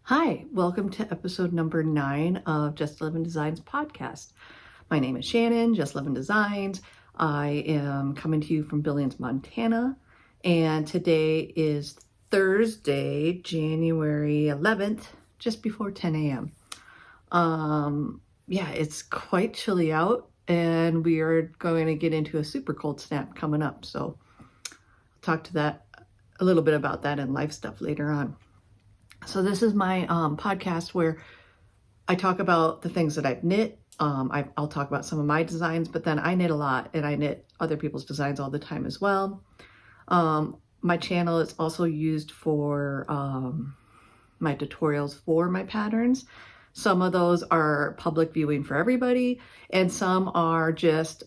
Hi, welcome to episode number 9 of Just Living Designs podcast. My name is Shannon, Just Living Designs. I am coming to you from Billings, Montana, and today is Thursday, January 11th, just before 10 a.m. Yeah, it's quite chilly out, and we are going to get into a super cold snap coming up, so I'll talk to that a little bit about that and life stuff later on. So this is my podcast where I talk about the things that I've knit. I'll talk about some of my designs, but then I knit a lot and I knit other people's designs all the time as well. My channel is also used for my tutorials for my patterns. Some of those are public viewing for everybody, and some are just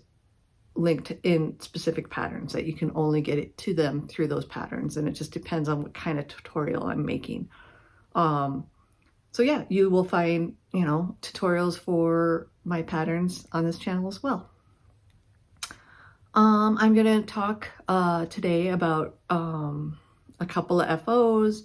linked in specific patterns that you can only get it to them through those patterns, and it just depends on what kind of tutorial I'm making. So yeah, you will find, tutorials for my patterns on this channel as well. I'm going to talk today about a couple of FOs,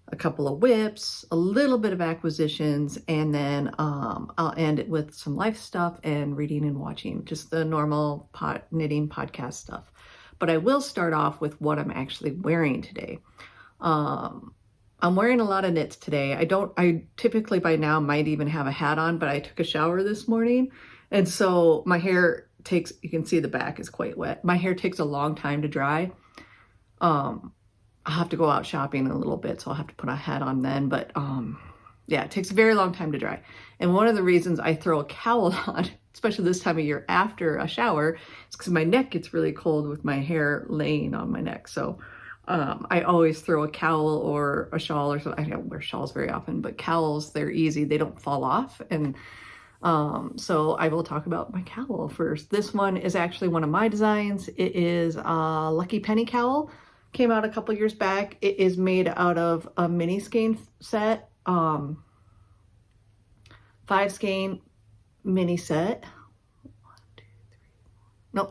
a couple of whips, a little bit of acquisitions, and then I'll end it with some life stuff and reading and watching, just the normal knitting podcast stuff. But I will start off with what I'm actually wearing today. I'm wearing a lot of knits today. I typically by now might even have a hat on, but I took a shower this morning. And so my hair you can see the back is quite wet. My hair takes a long time to dry. I'll have to go out shopping in a little bit, so I'll have to put a hat on then. But yeah, it takes a very long time to dry. And one of the reasons I throw a cowl on, especially this time of year after a shower, is because my neck gets really cold with my hair laying on my neck. So I always throw a cowl or a shawl or something. I don't wear shawls very often, but cowls, they're easy. They don't fall off. And so I will talk about my cowl first. This one is actually one of my designs. It is a Lucky Penny cowl. Came out a couple years back. It is made out of a mini skein set, 5 skein mini set.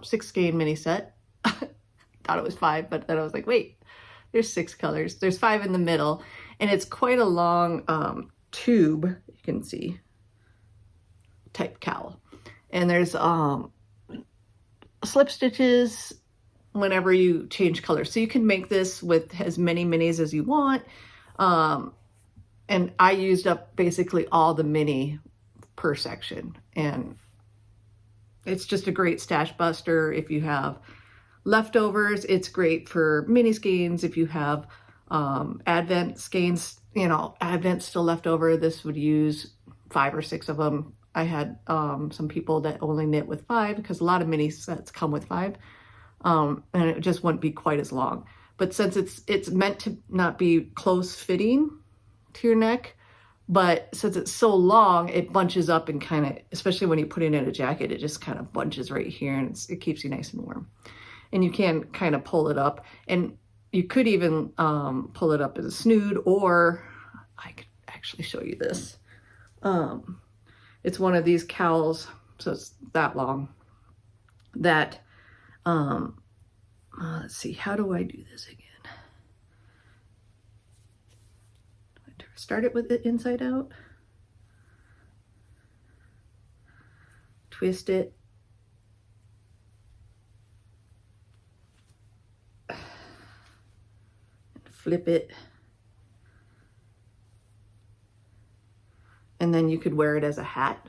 6 skein mini set. Thought it was 5, but then I was like, wait. There's 6 colors. There's 5 in the middle, and it's quite a long tube, you can see, type cowl. And there's slip stitches whenever you change colors. So you can make this with as many minis as you want. And I used up basically all the mini per section. And it's just a great stash buster if you have leftovers. It's great for mini skeins. If you have advent skeins, advent still left over, this would use 5 or 6 of them. I had some people that only knit with 5 because a lot of mini sets come with 5, and it just wouldn't be quite as long. But since it's meant to not be close fitting to your neck, but since it's so long, it bunches up and kind of, especially when you put it in a jacket, it just kind of bunches right here, and it keeps you nice and warm. And you can kind of pull it up, and you could even pull it up as a snood, or I could actually show you this. It's one of these cowls, so it's that long, that, let's see, how do I do this again? Start it with it inside out, twist it, flip it, and then you could wear it as a hat,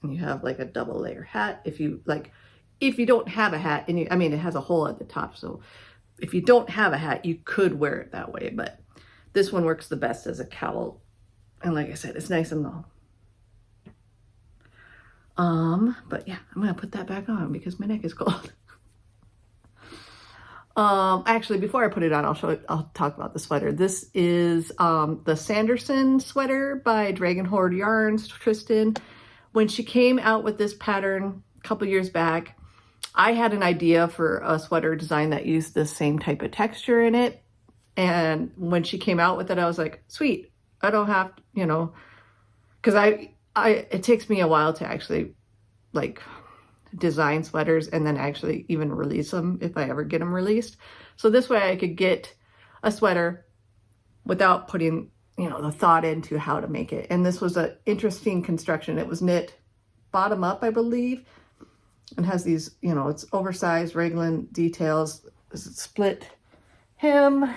and you have like a double layer hat. If you don't have a hat, and it has a hole at the top, so if you don't have a hat, you could wear it that way, but this one works the best as a cowl. And like I said, it's nice and long. But yeah, I'm gonna put that back on because my neck is cold. Actually, before I put it on, I'll talk about the sweater. This is the Sanderson sweater by Dragon Horde Yarns, Tristan. When she came out with this pattern a couple years back, I had an idea for a sweater design that used the same type of texture in it. And when she came out with it, I was like, sweet, I don't have, because it takes me a while to actually like design sweaters and then actually even release them if I ever get them released. So this way I could get a sweater without putting you know, the thought into how to make it. And this was an interesting construction. It was knit bottom up, I believe, and has these, you know, it's oversized raglan details. This is split hem.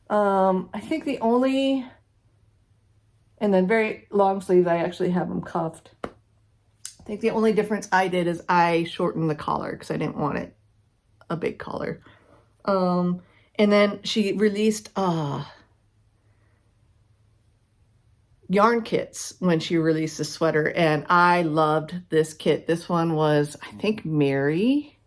I think the only, and then very long sleeves, I actually have them cuffed. I think the only difference I did is I shortened the collar because I didn't want it a big collar. And then she released yarn kits when she released the sweater, and I loved this kit. This one was, I think, Mary.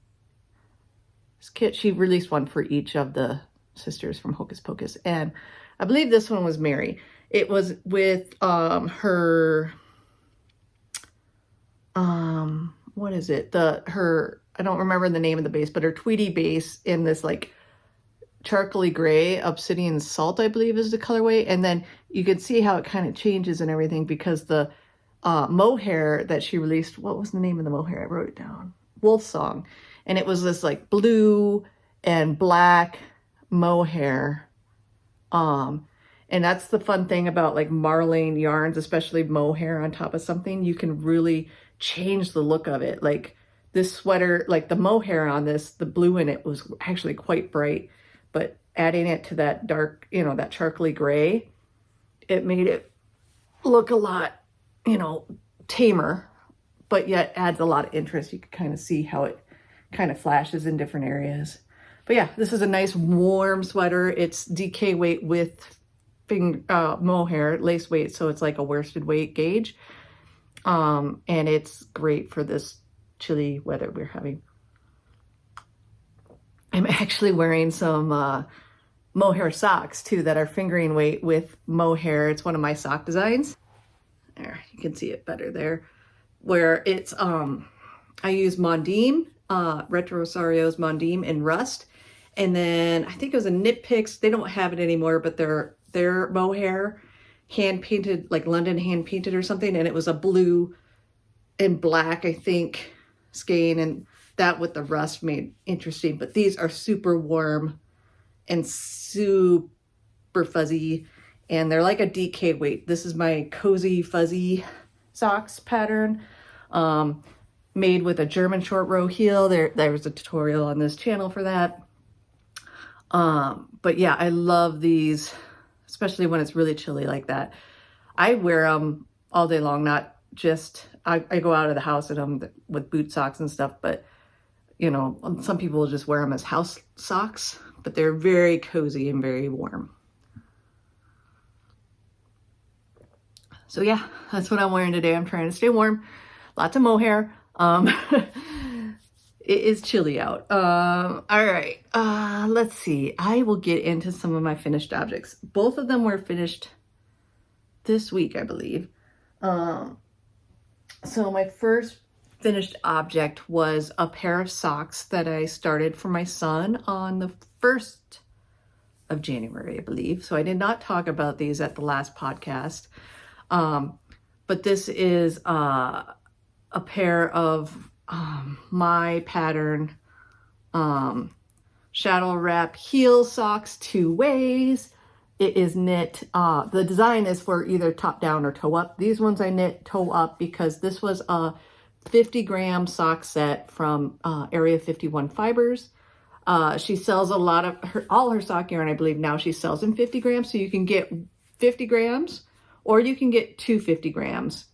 This kit, she released one for each of the sisters from Hocus Pocus, and I believe this one was Mary. It was with her what is it, her, I don't remember the name of the base, but her Tweety base in this like charcoaly gray, obsidian salt, I believe is the colorway. And then you can see how it kind of changes and everything because the mohair that she released, what was the name of the mohair? I wrote it down. Wolf Song. And it was this like blue and black mohair. And that's the fun thing about like marline yarns, especially mohair on top of something. You can really change the look of it. Like this sweater, like the mohair on this, the blue in it was actually quite bright. But adding it to that dark, you know, that charcoaly gray, it made it look a lot, you know, tamer, but yet adds a lot of interest. You can kind of see how it kind of flashes in different areas. But yeah, this is a nice warm sweater. It's DK weight with mohair, lace weight, so it's like a worsted weight gauge. And it's great for this chilly weather we're having. I'm actually wearing some mohair socks too that are fingering weight with mohair. It's one of my sock designs. There, you can see it better there. Where it's, I use Mondim, Retro Rosario's Mondim in Rust. And then I think it was a Knit Picks. They don't have it anymore, but their mohair hand painted, like London hand painted or something. And it was a blue and black, I think, skein, and that with the rust made interesting. But these are super warm and super fuzzy, and they're like a DK weight. This is my cozy fuzzy socks pattern, made with a German short row heel. There's a tutorial on this channel for that. But yeah, I love these, especially when it's really chilly like that. I wear them all day long, not just, I go out of the house in them with boot socks and stuff, but you know, some people will just wear them as house socks, but they're very cozy and very warm. So yeah, that's what I'm wearing today. I'm trying to stay warm. Lots of mohair. It is chilly out. All right, let's see. I will get into some of my finished objects. Both of them were finished this week, I believe. So my first finished object was a pair of socks that I started for my son on the 1st of January, I believe. So I did not talk about these at the last podcast. But this is a pair of my pattern shadow wrap heel socks 2 ways. It is knit, the design is for either top down or toe up. These ones I knit toe up because this was a 50-gram sock set from Area 51 Fibers. She sells a lot of all her sock yarn, I believe now she sells in 50 grams. So you can get 50 grams or you can get 250 grams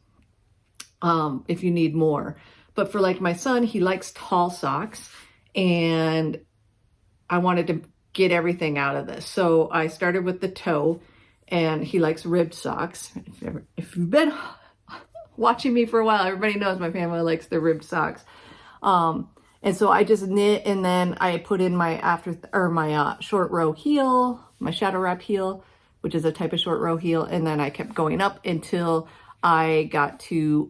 if you need more. But for like my son, he likes tall socks and I wanted to get everything out of this. So I started with the toe, and he likes ribbed socks. If you've been watching me for a while, everybody knows my family likes the ribbed socks. And so I just knit, and then I put in my my short row heel, my shadow wrap heel, which is a type of short row heel. And then I kept going up until I got to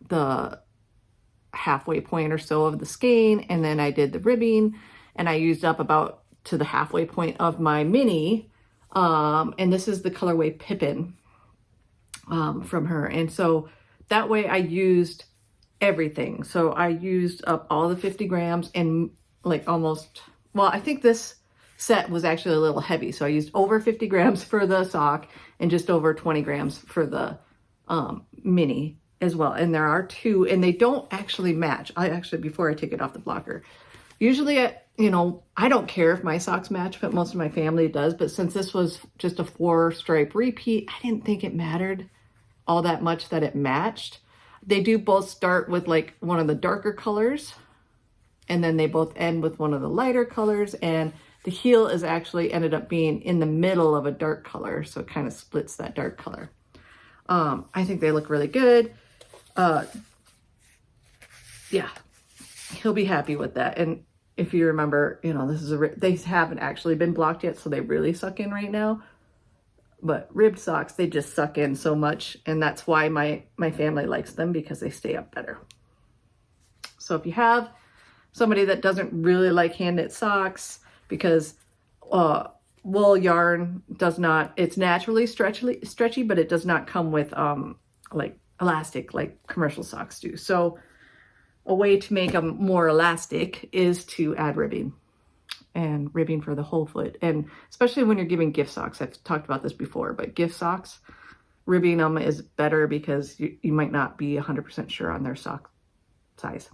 the halfway point or so of the skein. And then I did the ribbing, and I used up about to the halfway point of my mini. And this is the colorway Pippin from her. And so that way I used everything. So I used up all the 50 grams and like almost, well, I think this set was actually a little heavy. So I used over 50 grams for the sock and just over 20 grams for the mini as well. And there are two, and they don't actually match. Before I take it off the blocker, usually, I don't care if my socks match, but most of my family does. But since this was just a 4-stripe repeat, I didn't think it mattered all that much that it matched. They do both start with like one of the darker colors, and then they both end with one of the lighter colors, and the heel is actually ended up being in the middle of a dark color, so it kind of splits that dark color. I think they look really good. Yeah, he'll be happy with that. And if you remember, they haven't actually been blocked yet, so they really suck in right now. But ribbed socks, they just suck in so much, and that's why my family likes them, because they stay up better. So if you have somebody that doesn't really like hand knit socks, because wool yarn does not, it's naturally stretchy, but it does not come with like elastic like commercial socks do. So a way to make them more elastic is to add ribbing. And ribbing for the whole foot, and especially when you're giving gift socks. I've talked about this before, but gift socks, ribbing them is better because you might not be 100% sure on their sock size.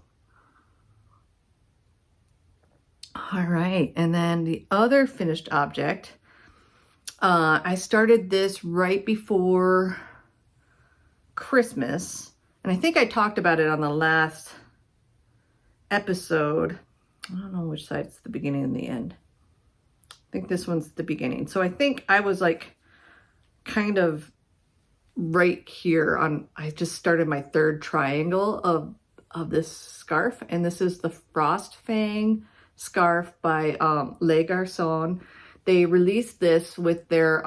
All right, and then the other finished object, I started this right before Christmas, and I think I talked about it on the last episode. I don't know which side it's the beginning and the end. I think this one's the beginning. So I think I was like kind of right here on, I just started my third triangle of this scarf. And this is the Frost Fang scarf by Les Garçons. They released this with their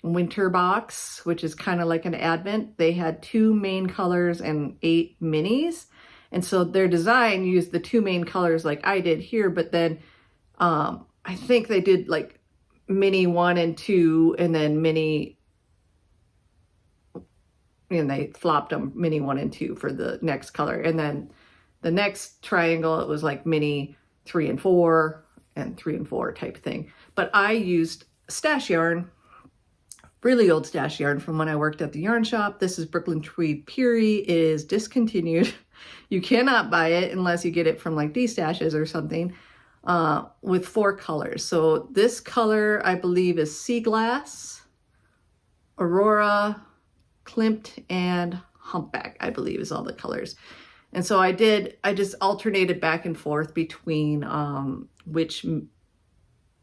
winter box, which is kind of like an advent. They had 2 main colors and 8 minis. And so their design used the 2 main colors like I did here, but then I think they did like mini 1 and 2, and then mini, and they flopped them mini 1 and 2 for the next color. And then the next triangle, it was like mini 3 and 4 and 3 and 4 type thing. But I used stash yarn, really old stash yarn from when I worked at the yarn shop. This is Brooklyn Tweed Puri. It is discontinued. You cannot buy it unless you get it from like D-Stashes or something, with 4 colors. So this color, I believe, is Sea Glass, Aurora, Klimt, and Humpback, I believe is all the colors. And so I just alternated back and forth between which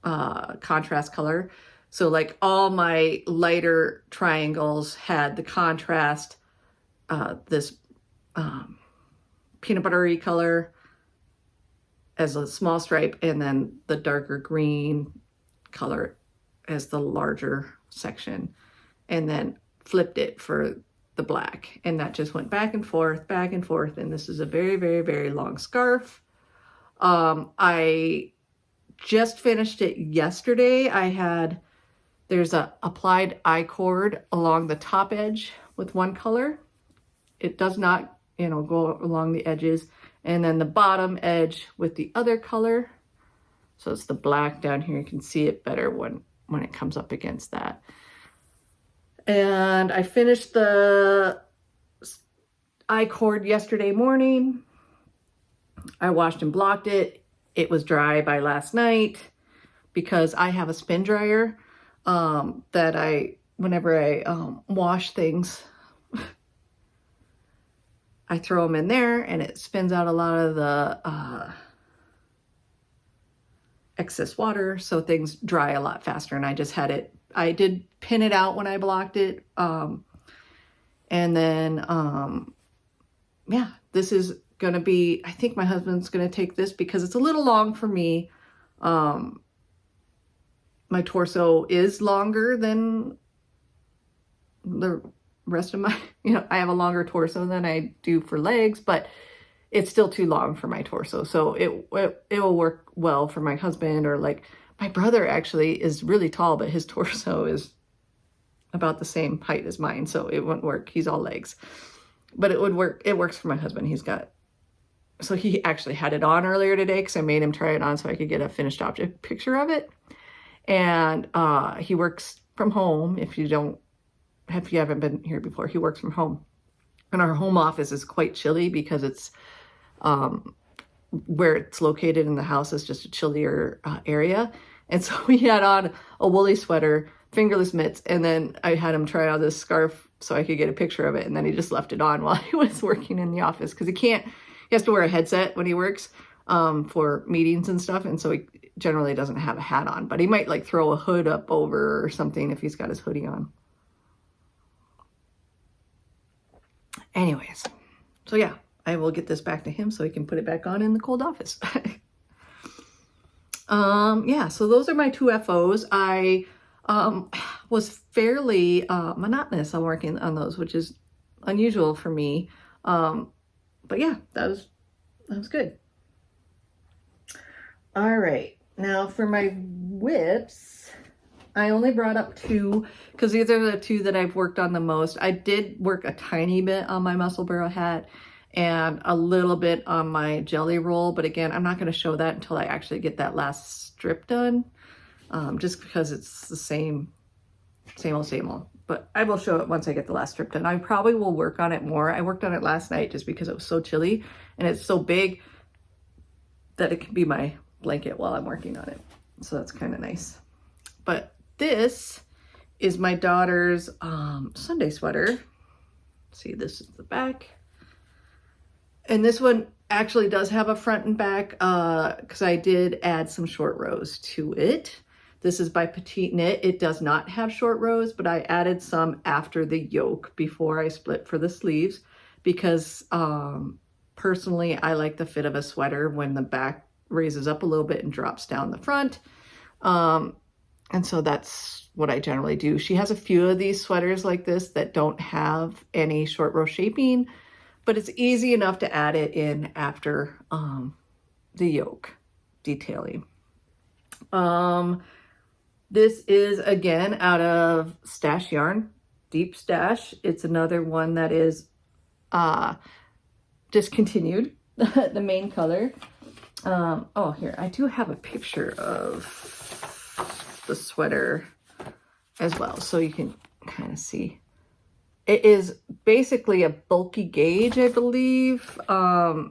contrast color. So like all my lighter triangles had the contrast, this peanut buttery color as a small stripe, and then the darker green color as the larger section, and then flipped it for the black. And that just went back and forth, and this is a very, very, very long scarf. I just finished it yesterday. There's a applied I-cord along the top edge with one color. It does not, go along the edges. And then the bottom edge with the other color. So it's the black down here. You can see it better when it comes up against that. And I finished the I-cord yesterday morning. I washed and blocked it. It was dry by last night because I have a spin dryer that whenever I wash things, I throw them in there and it spins out a lot of the excess water, so things dry a lot faster. And I did pin it out when I blocked it. And then, yeah, this is going to be, I think my husband's going to take this because it's a little long for me. My torso is longer than the rest of my, I have a longer torso than I do for legs, but it's still too long for my torso. So it will work well for my husband, or like my brother actually is really tall, but his torso is about the same height as mine. So it wouldn't work. He's all legs, but it would work. It works for my husband. He's got so he actually had it on earlier today because I made him try it on so I could get a finished object picture of it. And he works from home. If you haven't been here before, he works from home. And our home office is quite chilly because it's where it's located in the house is just a chillier area. And so we had on a woolly sweater, fingerless mitts, and then I had him try on this scarf so I could get a picture of it. And then he just left it on while he was working in the office because he has to wear a headset when he works for meetings and stuff. And so he generally doesn't have a hat on, but he might like throw a hood up over or something if he's got his hoodie on. Anyways, so yeah, I will get this back to him so he can put it back on in the cold office. Yeah, so those are my two FOs. I was fairly monotonous on working on those, which is unusual for me. But yeah, that was good. All right, now for my whips, I only brought up two because these are the two that I've worked on the most. I did work a tiny bit on my muscle burrow hat and a little bit on my jelly roll, but again, I'm not going to show that until I actually get that last strip done, just because it's the same old. But I will show it once I get the last strip done. I probably will work on it more. I worked on it last night just because it was so chilly and it's so big that it can be my blanket while I'm working on it. So that's kind of nice. But this is my daughter's Sunday sweater. See, this is the back. And this one actually does have a front and back because I did add some short rows to it. This is by Petite Knit. It does not have short rows, but I added some after the yoke before I split for the sleeves because personally, I like the fit of a sweater when the back raises up a little bit and drops down the front. And so that's what I generally do. She has a few of these sweaters like this that don't have any short row shaping, but it's easy enough to add it in after the yoke detailing. This is again out of Stash Yarn, Deep Stash. It's another one that is discontinued, the main color. Oh, here, I do have a picture of the sweater as well, so you can kind of see. It is basically a bulky gauge, I believe. I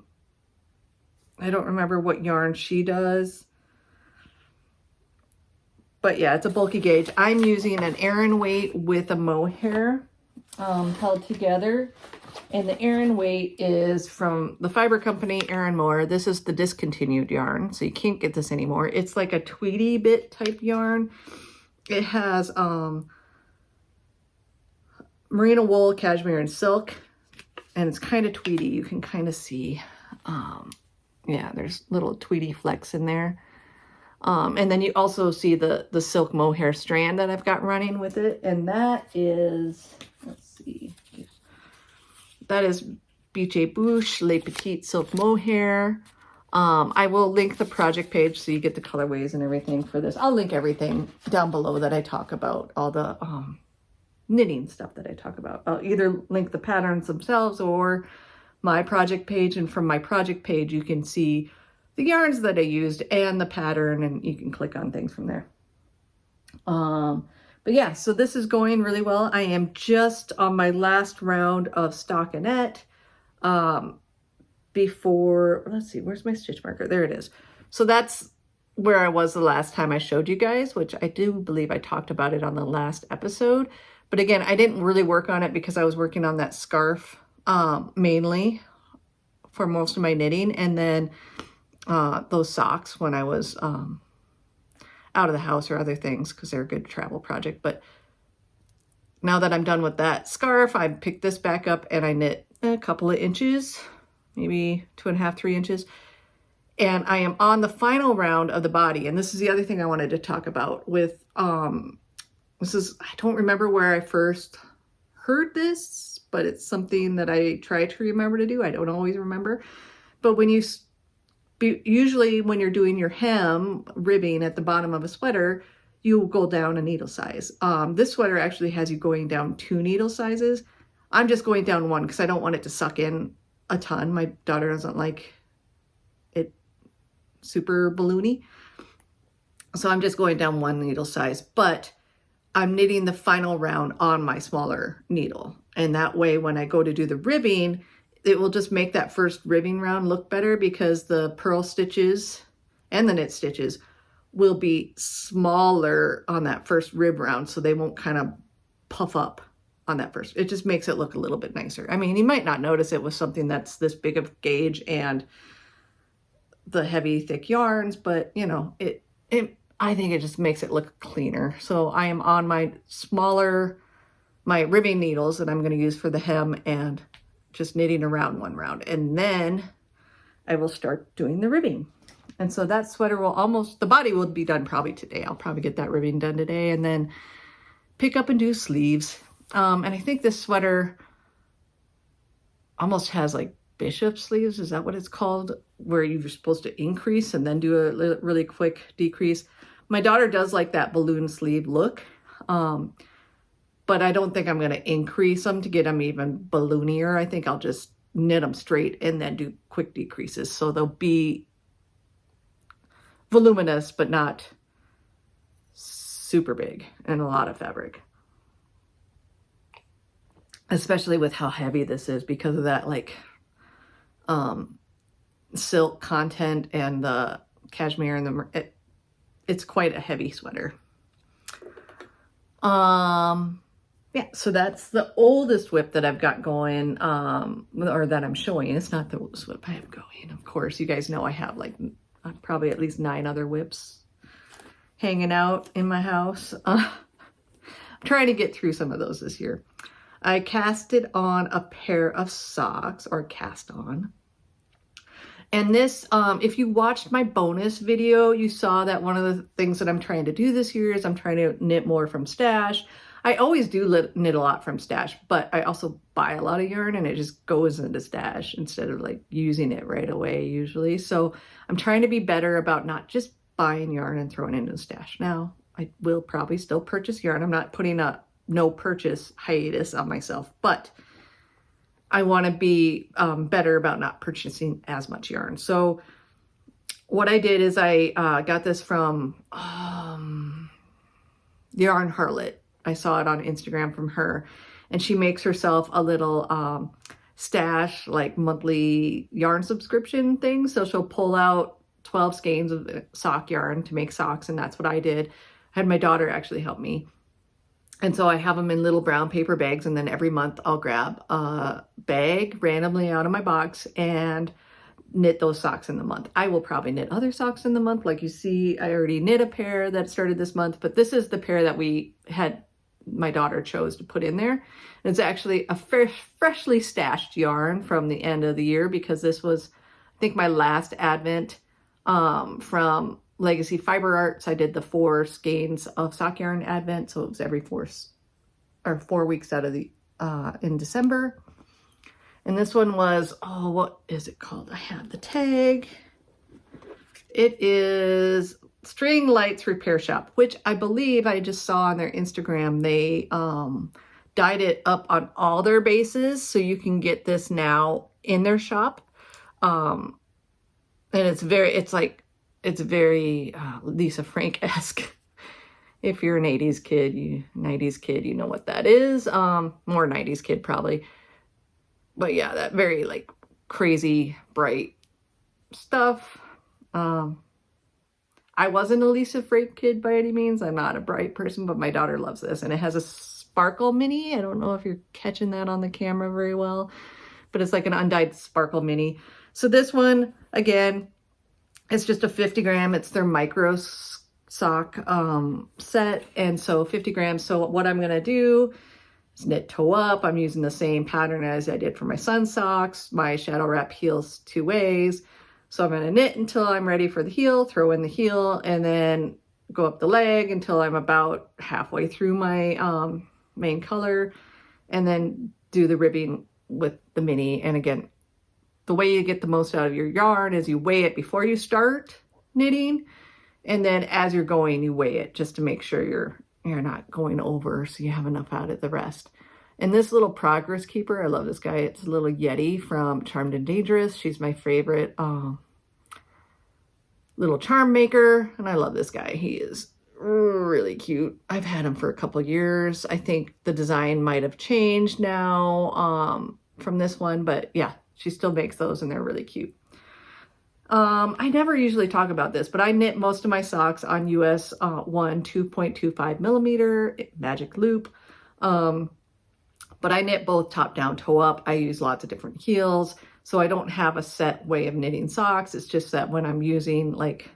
don't remember what yarn she does, but yeah, it's a bulky gauge. I'm using an Aran weight with a mohair held together, and the Aran weight is from the fiber company Aran Moore. This is the discontinued yarn, so you can't get this anymore. It's like a Tweety bit type yarn. It has merino wool, cashmere, and silk, and it's kind of tweedy. You can kind of see, yeah, there's little tweedy flecks in there. And then you also see the silk mohair strand that I've got running with it, and that is, let's see, that is Biche Bouche Les Petites Silk Mohair. I will link the project page so you get the colorways and everything for this. I'll link everything down below that I talk about, all the knitting stuff that I talk about. I'll either link the patterns themselves or my project page, and from my project page you can see the yarns that I used and the pattern, and you can click on things from there. But yeah, so this is going really well. I am just on my last round of stockinette before, let's see, where's my stitch marker? There it is. So that's where I was the last time I showed you guys, which I do believe I talked about it on the last episode. But again, I didn't really work on it because I was working on that scarf mainly for most of my knitting, and then those socks when I was out of the house or other things because they're a good travel project. But now that I'm done with that scarf, I picked this back up and I knit a couple of inches, maybe 2.5, 3 inches. And I am on the final round of the body. And this is the other thing I wanted to talk about with, this is, I don't remember where I first heard this, but it's something that I try to remember to do. I don't always remember. But when you usually when you're doing your hem ribbing at the bottom of a sweater, you go down a needle size. This sweater actually has you going down 2 needle sizes. I'm just going down 1 because I don't want it to suck in a ton. My daughter doesn't like super balloony. So I'm just going down one needle size, but I'm knitting the final round on my smaller needle. And that way, when I go to do the ribbing, it will just make that first ribbing round look better because the purl stitches and the knit stitches will be smaller on that first rib round. So they won't kind of puff up on that first. It just makes it look a little bit nicer. I mean, you might not notice it with something that's this big of gauge and the heavy, thick yarns, but you know, I think it just makes it look cleaner. So I am on my ribbing needles that I'm going to use for the hem and just knitting around one round. And then I will start doing the ribbing. And so that sweater will the body will be done probably today. I'll probably get that ribbing done today and then pick up and do sleeves. And I think this sweater almost has like bishop sleeves. Is that what it's called? Where you're supposed to increase and then do a really quick decrease. My daughter does like that balloon sleeve look, but I don't think I'm going to increase them to get them even balloonier. I think I'll just knit them straight and then do quick decreases. So they'll be voluminous, but not super big and a lot of fabric. Especially with how heavy this is because of that like silk content and the cashmere and it's quite a heavy sweater. Yeah, so that's the oldest whip that I've got going, or that I'm showing. It's not the oldest whip I have going. Of course, you guys know I have like probably at least 9 other whips hanging out in my house. I'm trying to get through some of those this year. I casted on a pair of socks, or cast on. And this, if you watched my bonus video, you saw that one of the things that I'm trying to do this year is I'm trying to knit more from stash. I always do knit a lot from stash, but I also buy a lot of yarn and it just goes into stash instead of like using it right away usually. So I'm trying to be better about not just buying yarn and throwing it into the stash. Now, I will probably still purchase yarn. I'm not putting a no purchase hiatus on myself, but I want to be better about not purchasing as much yarn. So what I did is I got this from Yarn Harlot. I saw it on Instagram from her, and she makes herself a little stash, like monthly yarn subscription thing. So she'll pull out 12 skeins of sock yarn to make socks, and that's what I did. I had my daughter actually help me. And so I have them in little brown paper bags, and then every month I'll grab a bag randomly out of my box and knit those socks in the month. I will probably knit other socks in the month. Like you see, I already knit a pair that started this month, but this is the pair that my daughter chose to put in there. And it's actually a freshly stashed yarn from the end of the year because this was, I think, my last advent from Legacy Fiber Arts. I did the 4 skeins of sock yarn advent, so it was every 4 weeks out of the in December. And this one was, what is it called? I have the tag. It is String Lights Repair Shop, which I believe I just saw on their Instagram. They dyed it up on all their bases, so you can get this now in their shop. And it's very Lisa Frank-esque. If you're an 80s kid, 90s kid, you know what that is. More 90s kid probably. But yeah, that very like crazy bright stuff. I wasn't a Lisa Frank kid by any means. I'm not a bright person, but my daughter loves this. And it has a sparkle mini. I don't know if you're catching that on the camera very well, but it's like an undyed sparkle mini. So this one, again, it's just a 50 gram. It's their micro sock set. And so 50 grams. So what I'm going to do is knit toe up. I'm using the same pattern as I did for my son's socks. My shadow wrap heels 2 ways. So I'm going to knit until I'm ready for the heel, throw in the heel, and then go up the leg until I'm about halfway through my main color, and then do the ribbing with the mini. And again, the way you get the most out of your yarn is you weigh it before you start knitting, and then as you're going, you weigh it just to make sure you're not going over, so you have enough out of the rest. And this little progress keeper, I love this guy. It's a little Yeti from Charmed and Dangerous. She's my favorite little charm maker, and I love this guy. He is really cute. I've had him for a couple years. I think the design might have changed now from this one, but yeah, she still makes those and they're really cute. I never usually talk about this, but I knit most of my socks on US 1 2.25 millimeter magic loop. But I knit both top down, toe up. I use lots of different heels, so I don't have a set way of knitting socks. It's just that when I'm using like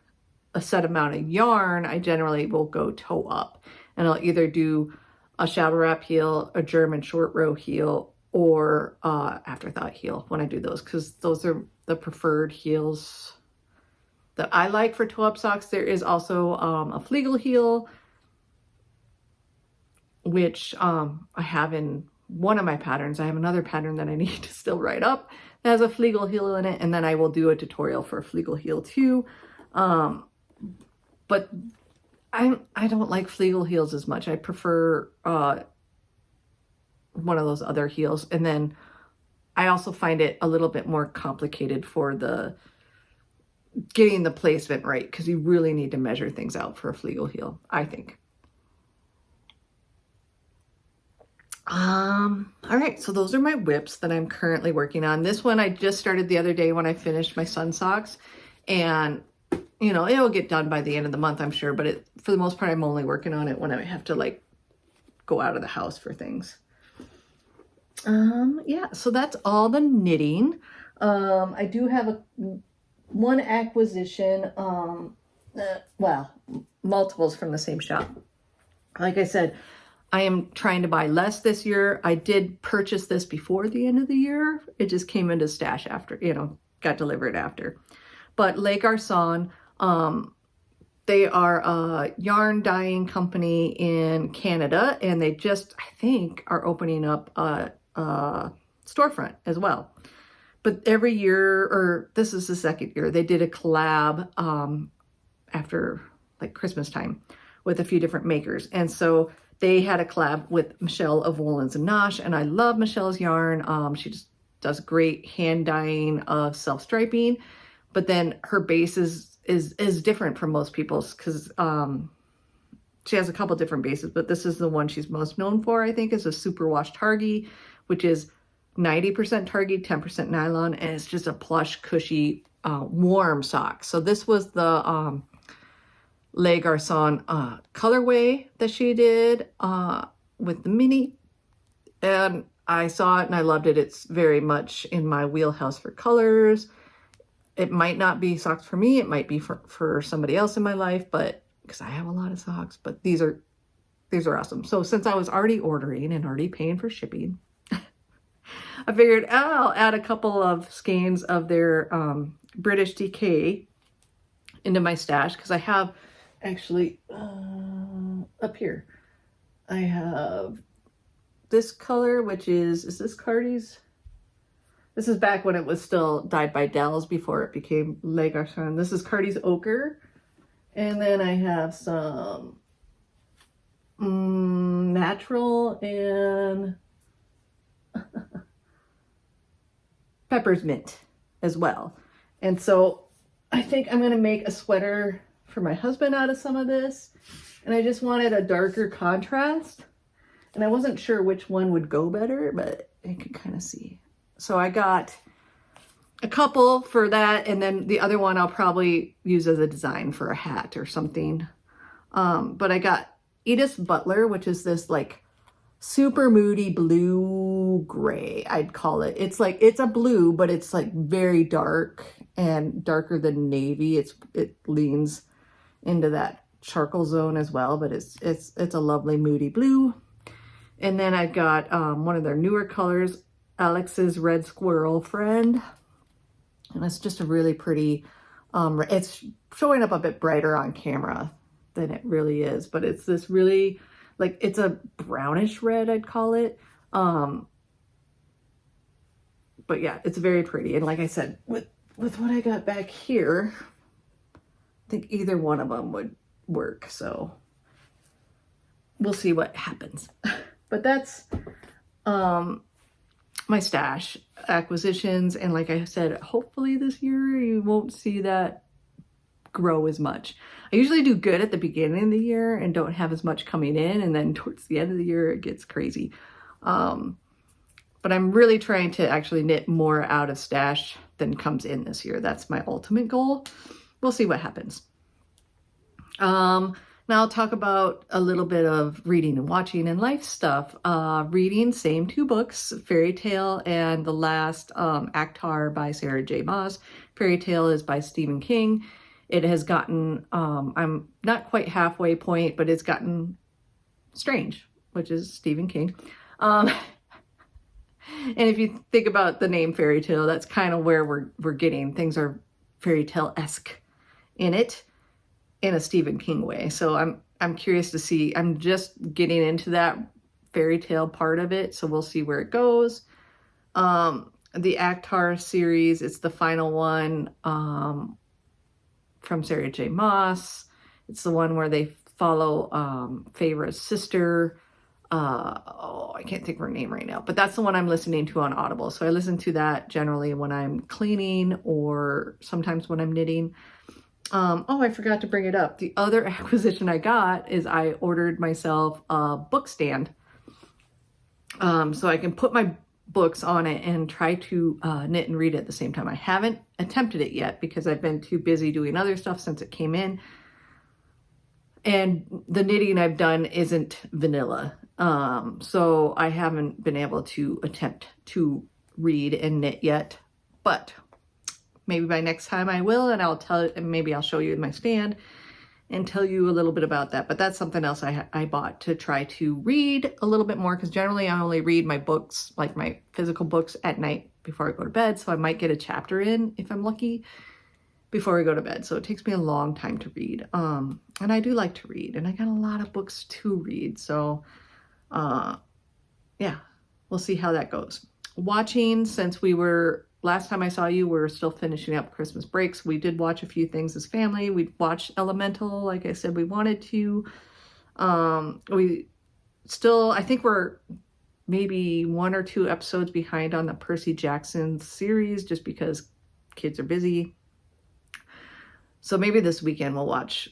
a set amount of yarn, I generally will go toe up, and I'll either do a shallow wrap heel, a German short row heel, or afterthought heel when I do those, because those are the preferred heels that I like for toe up socks. There is also a Flegel heel, which I have in one of my patterns. I have another pattern that I need to still write up that has a Flegel heel in it, and then I will do a tutorial for a Flegel heel too. But I don't like Flegel heels as much. I prefer one of those other heels, and then I also find it a little bit more complicated for the getting the placement right, because you really need to measure things out for a Flegel heel, I think. All right, so those are my whips that I'm currently working on. This one I just started the other day when I finished my sun socks, and you know, it'll get done by the end of the month, I'm sure, but for the most part, I'm only working on it when I have to like go out of the house for things. Yeah, so that's all the knitting. I do have one acquisition, well, multiples from the same shop. Like I said, I am trying to buy less this year. I did purchase this before the end of the year. It just came into stash after, you know, got delivered after. But Les Garçons, they are a yarn dyeing company in Canada, and they just, I think, are opening up a storefront as well. But every year, or this is the second year, they did a collab after like Christmas time with a few different makers. And so they had a collab with Michelle of Woolens and Nosh, and I love Michelle's yarn. She just does great hand dyeing of self-striping, but then her base is different from most people's, because she has a couple different bases, but this is the one she's most known for, I think, is a superwash targy, which is 90% targy, 10% nylon, and it's just a plush, cushy, warm sock. So this was the Les Garçons colorway that she did with the mini, and I saw it and I loved it. It's very much in my wheelhouse for colors. It might not be socks for me, it might be for somebody else in my life, but because I have a lot of socks, but these are awesome. So since I was already ordering and already paying for shipping, I figured I'll add a couple of skeins of their British DK into my stash, because I have actually up here, I have this color, which is this Cardi's? This is back when it was still dyed by Dells before it became Les Garçons. This is Cardi's Ochre. And then I have some natural and Pepper's Mint as well. And so I think I'm going to make a sweater for my husband out of some of this. And I just wanted a darker contrast. And I wasn't sure which one would go better, but you can kind of see. So I got a couple for that, and then the other one I'll probably use as a design for a hat or something. But I got Edith Butler, which is this like super moody blue gray, I'd call it. It's like, it's a blue, but it's like very dark and darker than navy. It leans into that charcoal zone as well, but it's a lovely moody blue. And then I got one of their newer colors, Alex's Red Squirrel Friend. And it's just a really pretty, it's showing up a bit brighter on camera than it really is, but it's this really, like, it's a brownish red, I'd call it. But yeah, it's very pretty. And like I said, with what I got back here, I think either one of them would work. So we'll see what happens. But that's my stash acquisitions. And like I said, hopefully this year you won't see that grow as much. I usually do good at the beginning of the year and don't have as much coming in, and then towards the end of the year it gets crazy. But I'm really trying to actually knit more out of stash than comes in this year. That's my ultimate goal. We'll see what happens. Now I'll talk about a little bit of reading and watching and life stuff. Reading, same 2 books, Fairy Tale and The Last Actar by Sarah J. Maas. Fairy Tale is by Stephen King. It has gotten, I'm not quite halfway point, but it's gotten strange, which is Stephen King. And if you think about the name Fairy Tale, that's kind of where we're getting. Things are fairy tale-esque in it, in a Stephen King way. So I'm curious to see. I'm just getting into that fairy tale part of it, so we'll see where it goes. The Actar series, it's the final one from Sarah J. Maas. It's the one where they follow Feyre's sister. I can't think of her name right now, but that's the one I'm listening to on Audible. So I listen to that generally when I'm cleaning or sometimes when I'm knitting. Oh, I forgot to bring it up. The other acquisition I got is I ordered myself a book stand. So I can put my books on it and try to knit and read at the same time. I haven't attempted it yet because I've been too busy doing other stuff since it came in. And the knitting I've done isn't vanilla. So I haven't been able to attempt to read and knit yet, but maybe by next time I will, and maybe I'll show you my stand and tell you a little bit about that. But that's something else I bought to try to read a little bit more, because generally I only read my books, like my physical books, at night before I go to bed. So I might get a chapter in, if I'm lucky, before I go to bed. So it takes me a long time to read. And I do like to read, and I got a lot of books to read. So yeah, we'll see how that goes. Watching, since last time I saw you, we're still finishing up Christmas breaks. We did watch a few things as family. We watched Elemental, like I said we wanted to. I think we're maybe 1 or 2 episodes behind on the Percy Jackson series, just because kids are busy. So maybe this weekend we'll watch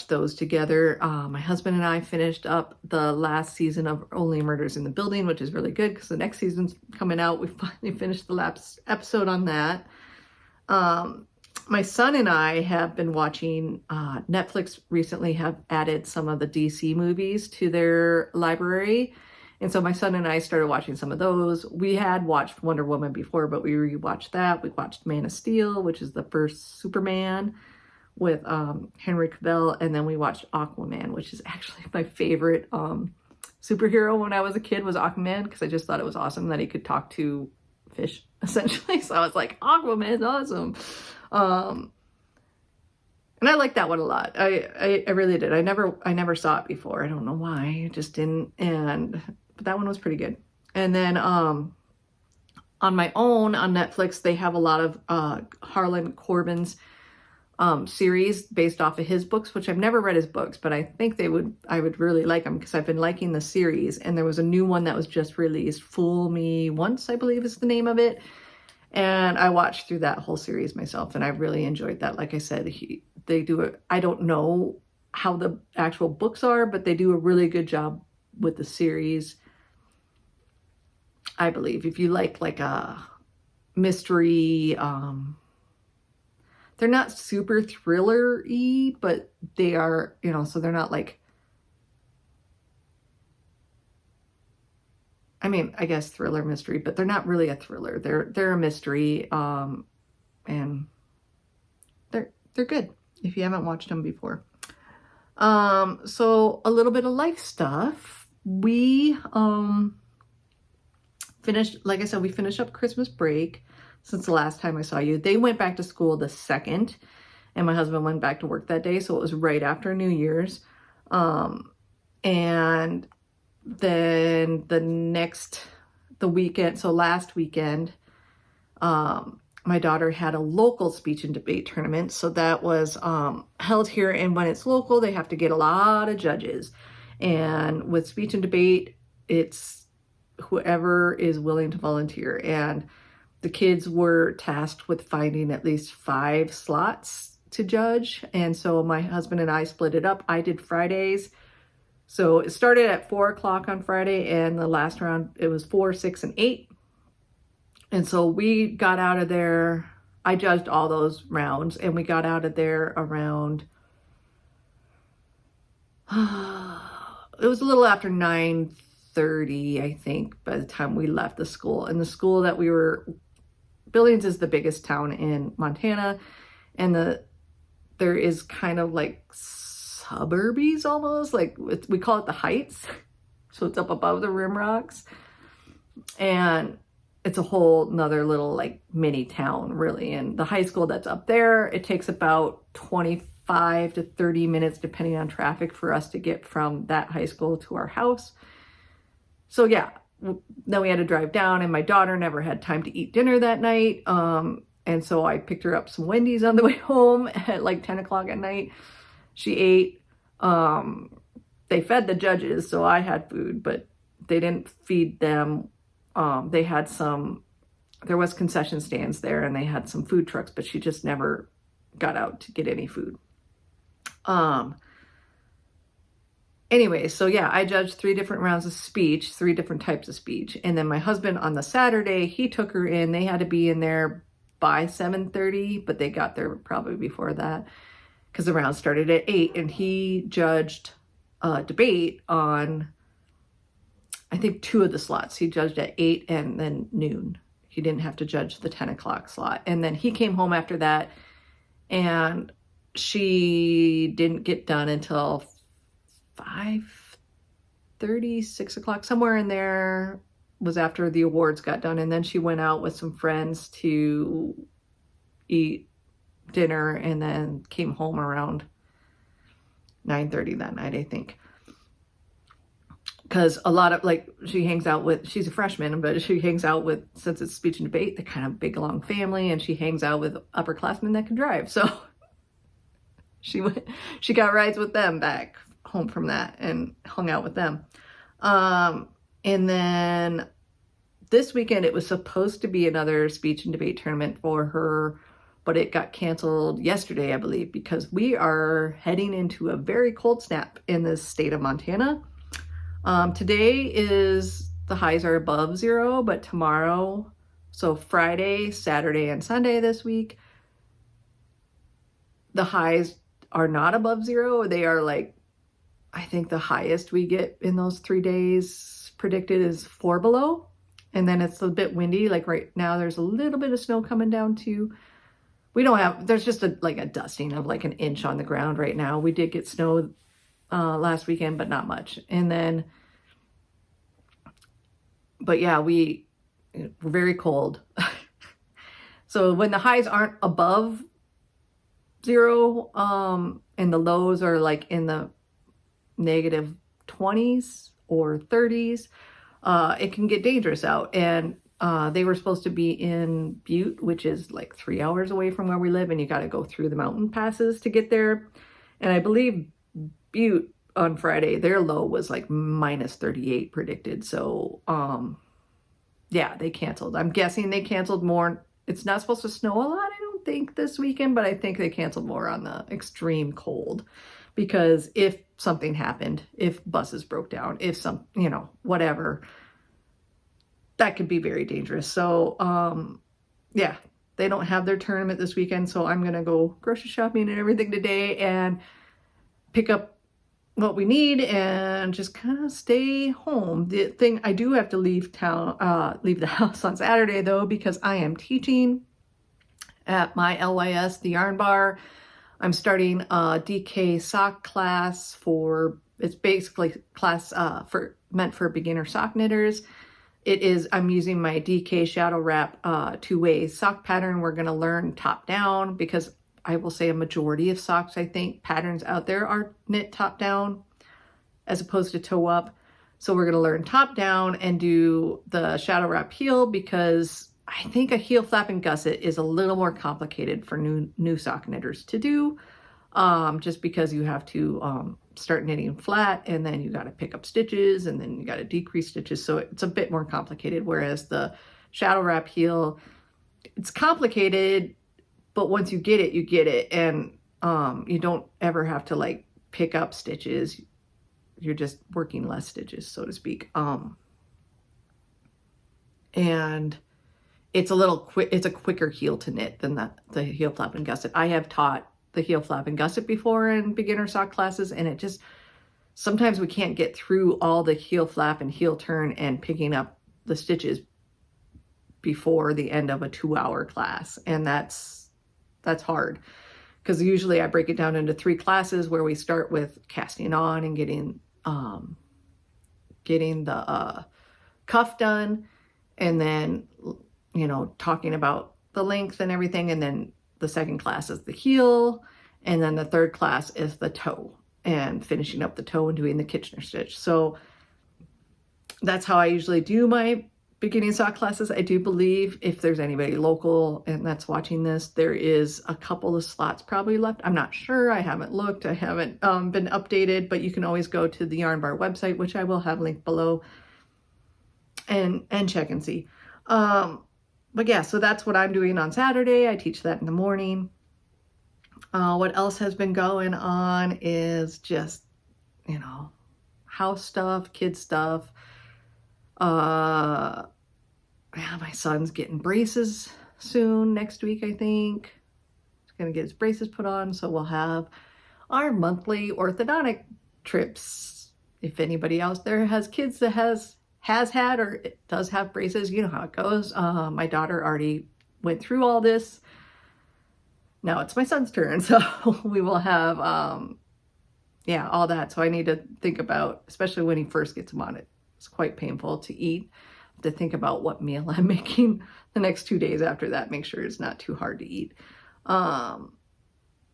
those together. My husband and I finished up the last season of Only Murders in the Building, which is really good because the next season's coming out. We finally finished the last episode on that. My son and I have been watching, Netflix recently have added some of the DC movies to their library. And so my son and I started watching some of those. We had watched Wonder Woman before, but we rewatched that. We watched Man of Steel, which is the first Superman with Henry Cavill, and then we watched Aquaman, which is actually my favorite superhero when I was a kid, was Aquaman, because I just thought it was awesome that he could talk to fish, essentially. So I was like, Aquaman's awesome. And I liked that one a lot. I really did. I never saw it before. I don't know why. I just didn't. But that one was pretty good. And then on my own on Netflix, they have a lot of Harlan Coben's series based off of his books, which I've never read his books, but I think I would really like them because I've been liking the series. And there was a new one that was just released, Fool Me Once, I believe is the name of it. And I watched through that whole series myself, and I really enjoyed that. Like I said, they do it. I don't know how the actual books are, but they do a really good job with the series. I believe if you like a mystery, they're not super thriller-y, but they are, so they're not like, I mean, I guess thriller mystery, but they're not really a thriller. They're a mystery, and they're good if you haven't watched them before. So a little bit of life stuff. We finished, like I said, we finished up Christmas break since the last time I saw you. They went back to school the 2nd, and my husband went back to work that day, so it was right after New Year's. And then the weekend, so last weekend, my daughter had a local speech and debate tournament. So that was held here, and when it's local, they have to get a lot of judges. And with speech and debate, it's whoever is willing to volunteer. And the kids were tasked with finding at least 5 slots to judge. And so my husband and I split it up. I did Fridays. So it started at 4 o'clock on Friday, and the last round, it was 4, 6, and 8. And so we got out of there. I judged all those rounds, and we got out of there around, it was a little after 9:30, I think, by the time we left the school. And the school that we were, Billings is the biggest town in Montana, and there is kind of like suburbies almost, like we call it the Heights. So it's up above the rim rocks, and it's a whole nother little like mini town really. And the high school that's up there, it takes about 25 to 30 minutes depending on traffic for us to get from that high school to our house. So yeah, then we had to drive down, and my daughter never had time to eat dinner that night. And so I picked her up some Wendy's on the way home at like 10 o'clock at night. She ate. They fed the judges, so I had food, but they didn't feed them. They had there was concession stands there, and they had some food trucks, but she just never got out to get any food. Anyway, so yeah, I judged 3 different rounds of speech, 3 different types of speech. And then my husband on the Saturday, he took her in. They had to be in there by 7:30, but they got there probably before that because the round started at 8, and he judged debate on, I think, 2 of the slots. He judged at 8 and then noon. He didn't have to judge the 10 o'clock slot. And then he came home after that, and she didn't get done until 5:30, 6 o'clock, somewhere in there was after the awards got done. And then she went out with some friends to eat dinner, and then came home around 9:30 that night, I think. Because a lot of, like, she hangs out with, she's a freshman, but she hangs out with, since it's speech and debate, the kind of big, long family, and she hangs out with upperclassmen that can drive. So she got rides with them back home from that and hung out with them. And then this weekend, it was supposed to be another speech and debate tournament for her, but it got canceled yesterday, I believe, because we are heading into a very cold snap in the state of Montana. Today is, the highs are above 0, but tomorrow, so Friday, Saturday, and Sunday this week, the highs are not above 0. They are like, I think the highest we get in those 3 days predicted is 4 below. And then it's a bit windy. Like right now, there's a little bit of snow coming down too. We don't have, there's just like a dusting of like an inch on the ground right now. We did get snow last weekend, but not much. And then, but yeah, we're very cold. So when the highs aren't above 0, and the lows are like in the negative 20s or 30s, it can get dangerous out. And they were supposed to be in Butte, which is like 3 hours away from where we live, and you got to go through the mountain passes to get there. And I believe Butte on Friday, their low was like minus 38 predicted. So yeah, they canceled. I'm guessing they canceled more. It's not supposed to snow a lot, I don't think, this weekend, but I think they canceled more on the extreme cold, because if something happened, if buses broke down, if some, whatever, that could be very dangerous. So yeah, they don't have their tournament this weekend, so I'm gonna go grocery shopping and everything today and pick up what we need and just kind of stay home. The thing, I do have to leave the house on Saturday though, because I am teaching at my LYS, the Yarn Bar. I'm starting a DK sock class it's basically class meant for beginner sock knitters. I'm using my DK Shadow Wrap 2-way sock pattern. We're gonna learn top down, because I will say a majority of socks, I think, patterns out there are knit top down as opposed to toe up. So we're going to learn top down and do the shadow wrap heel, because I think a heel flap and gusset is a little more complicated for new sock knitters to do, just because you have to start knitting flat, and then you got to pick up stitches, and then you got to decrease stitches. So it's a bit more complicated, whereas the shadow wrap heel, it's complicated, but once you get it, you get it. And You don't ever have to like pick up stitches. You're just working less stitches, so to speak. And it's it's a quicker heel to knit than the heel flap and gusset. I have taught the heel flap and gusset before in beginner sock classes, and it just, sometimes we can't get through all the heel flap and heel turn and picking up the stitches before the end of a 2-hour class. And that's hard, because usually I break it down into 3 classes where we start with casting on and getting the cuff done, and then, you know, talking about the length and everything. And then the second class is the heel. And then the third class is the toe, and finishing up the toe and doing the Kitchener stitch. So that's how I usually do my beginning sock classes. I do believe if there's anybody local and that's watching this, there is a couple of slots probably left. I'm not sure. I haven't looked. I haven't been updated, but you can always go to the Yarn Bar website, which I will have linked below, and check and see. But yeah, so that's what I'm doing on Saturday. I teach that in the morning. What else has been going on is just, you know, house stuff, kid stuff. Yeah, my son's getting braces soon, next week, I think. He's gonna get his braces put on, so we'll have our monthly orthodontic trips. If anybody else there has kids that has had or does have braces, you know how it goes. My daughter already went through all this. Now it's my son's turn, so we will have, yeah, all that. So I need to think about, especially when he first gets them on it, it's quite painful to eat, to think about what meal I'm making the next 2 days after that. Make sure it's not too hard to eat.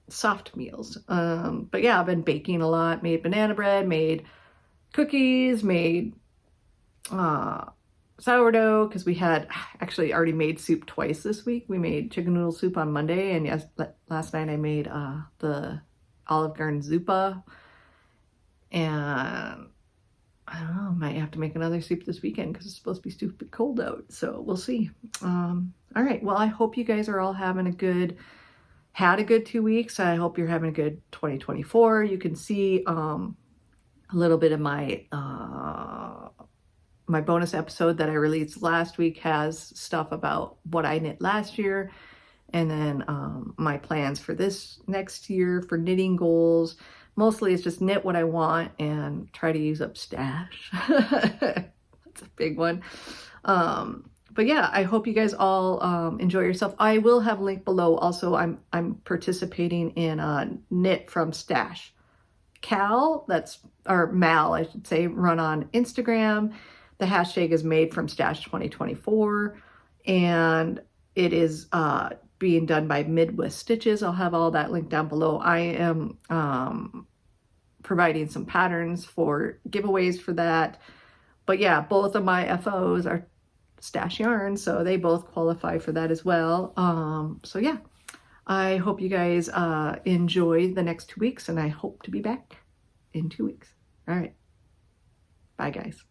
Soft meals. But yeah, I've been baking a lot, made banana bread, made cookies, made sourdough, because we had actually already made soup twice this week. We made chicken noodle soup on Monday, and yes, last night I made the Olive Garden zuppa, and I don't know, might have to make another soup this weekend because it's supposed to be stupid cold out, so we'll see. All right, well, I hope you guys are all having had a good 2 weeks. I hope you're having a good 2024. You can see a little bit of my my bonus episode that I released last week has stuff about what I knit last year, and then my plans for this next year for knitting goals. Mostly it's just knit what I want and try to use up stash. That's a big one. But yeah, I hope you guys all enjoy yourself. I will have a link below. Also, I'm participating in a Knit from Stash Cal, or Mal, I should say, run on Instagram. The hashtag is made from stash 2024, and it is being done by Midwest Stitches. I'll have all that linked down below. I am providing some patterns for giveaways for that. But yeah, both of my FOs are stash yarn, so they both qualify for that as well. So yeah, I hope you guys enjoy the next 2 weeks, and I hope to be back in 2 weeks. All right. Bye, guys.